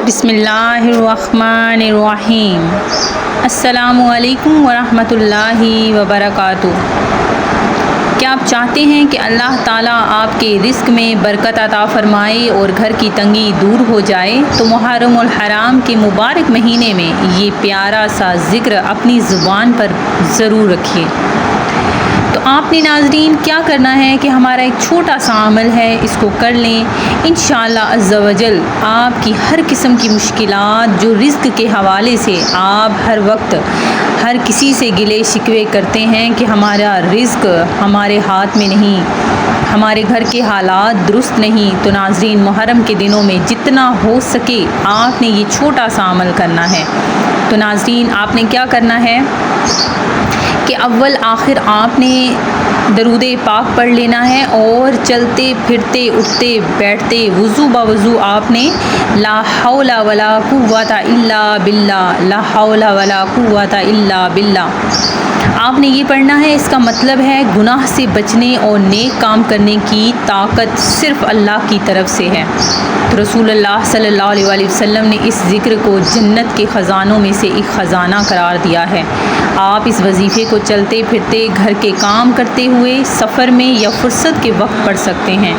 بسم اللہ الرحمن الرحیم۔ السلام علیکم ورحمۃ اللہ وبرکاتہ۔ کیا آپ چاہتے ہیں کہ اللہ تعالیٰ آپ کے رزق میں برکت عطا فرمائے اور گھر کی تنگی دور ہو جائے؟ تو محرم الحرام کے مبارک مہینے میں یہ پیارا سا ذکر اپنی زبان پر ضرور رکھیے۔ تو آپ نے ناظرین کیا کرنا ہے کہ ہمارا ایک چھوٹا سا عمل ہے، اس کو کر لیں، انشاءاللہ عز و جل آپ کی ہر قسم کی مشکلات جو رزق کے حوالے سے آپ ہر وقت ہر کسی سے گلے شکوے کرتے ہیں کہ ہمارا رزق ہمارے ہاتھ میں نہیں، ہمارے گھر کے حالات درست نہیں، تو ناظرین محرم کے دنوں میں جتنا ہو سکے آپ نے یہ چھوٹا سا عمل کرنا ہے۔ تو ناظرین آپ نے کیا کرنا ہے کہ اول آخر آپ نے درود پاک پڑھ لینا ہے اور چلتے پھرتے اٹھتے بیٹھتے وضو بوضو آپ نے لا حول ولا قوت الا باللہ، لا حول ولا قوت الا باللہ آپ نے یہ پڑھنا ہے۔ اس کا مطلب ہے گناہ سے بچنے اور نیک کام کرنے کی طاقت صرف اللہ کی طرف سے ہے۔ تو رسول اللہ صلی اللہ علیہ وآلہ وسلم نے اس ذکر کو جنت کے خزانوں میں سے ایک خزانہ قرار دیا ہے۔ آپ اس وظیفے کو چلتے پھرتے گھر کے کام کرتے ہوئے سفر میں یا فرصت کے وقت پڑھ سکتے ہیں۔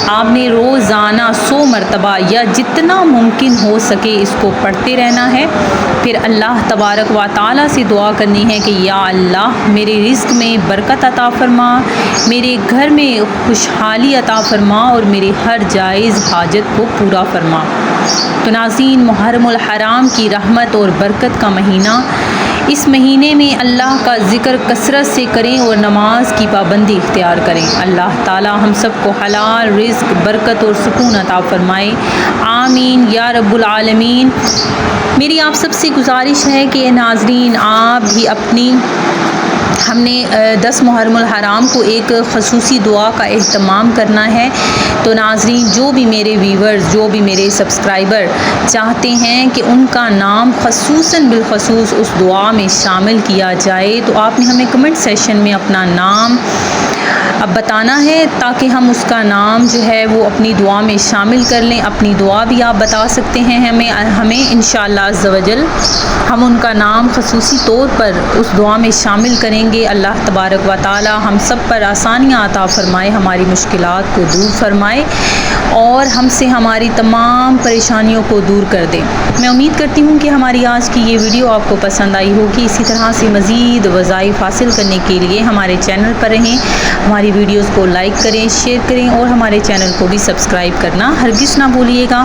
آپ نے روزانہ 100 مرتبہ یا جتنا ممکن ہو سکے اس کو پڑھتے رہنا ہے۔ پھر اللہ تبارک و تعالیٰ سے دعا کرنی ہے کہ یا اللہ میرے رزق میں برکت عطا فرما، میرے گھر میں خوشحالی عطا فرما اور میری ہر جائز حاجت کو پورا فرما۔ تو ناظرین محرم الحرام کی رحمت اور برکت کا مہینہ، اس مہینے میں اللہ کا ذکر کثرت سے کریں اور نماز کی پابندی اختیار کریں۔ اللہ تعالی ہم سب کو حلال رزق، برکت اور سکون عطا فرمائے، آمین یا رب العالمین۔ میری آپ سب سے گزارش ہے کہ ناظرین آپ بھی اپنی ہم نے 10 محرم الحرام کو ایک خصوصی دعا کا اہتمام کرنا ہے۔ تو ناظرین جو بھی میرے ویورز، جو بھی میرے سبسکرائبر چاہتے ہیں کہ ان کا نام خصوصاً بالخصوص اس دعا میں شامل کیا جائے، تو آپ نے ہمیں کمنٹ سیشن میں اپنا نام اب بتانا ہے تاکہ ہم اس کا نام جو ہے وہ اپنی دعا میں شامل کر لیں۔ اپنی دعا بھی آپ بتا سکتے ہیں ہمیں انشاءاللہ عز و جل ہم ان کا نام خصوصی طور پر اس دعا میں شامل کریں گے۔ اللہ تبارک و تعالی ہم سب پر آسانیاں عطا فرمائے، ہماری مشکلات کو دور فرمائے اور ہم سے ہماری تمام پریشانیوں کو دور کر دے۔ میں امید کرتی ہوں کہ ہماری آج کی یہ ویڈیو آپ کو پسند آئی ہوگی۔ اسی طرح سے مزید وظائف حاصل کرنے کے لیے ہمارے چینل پر رہیں، ہماری ویڈیوز کو لائک کریں، شیئر کریں اور ہمارے چینل کو بھی سبسکرائب کرنا ہرگز نہ بھولیے گا۔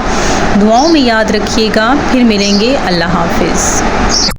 دعاؤں میں یاد رکھیے گا، پھر ملیں گے، اللہ حافظ۔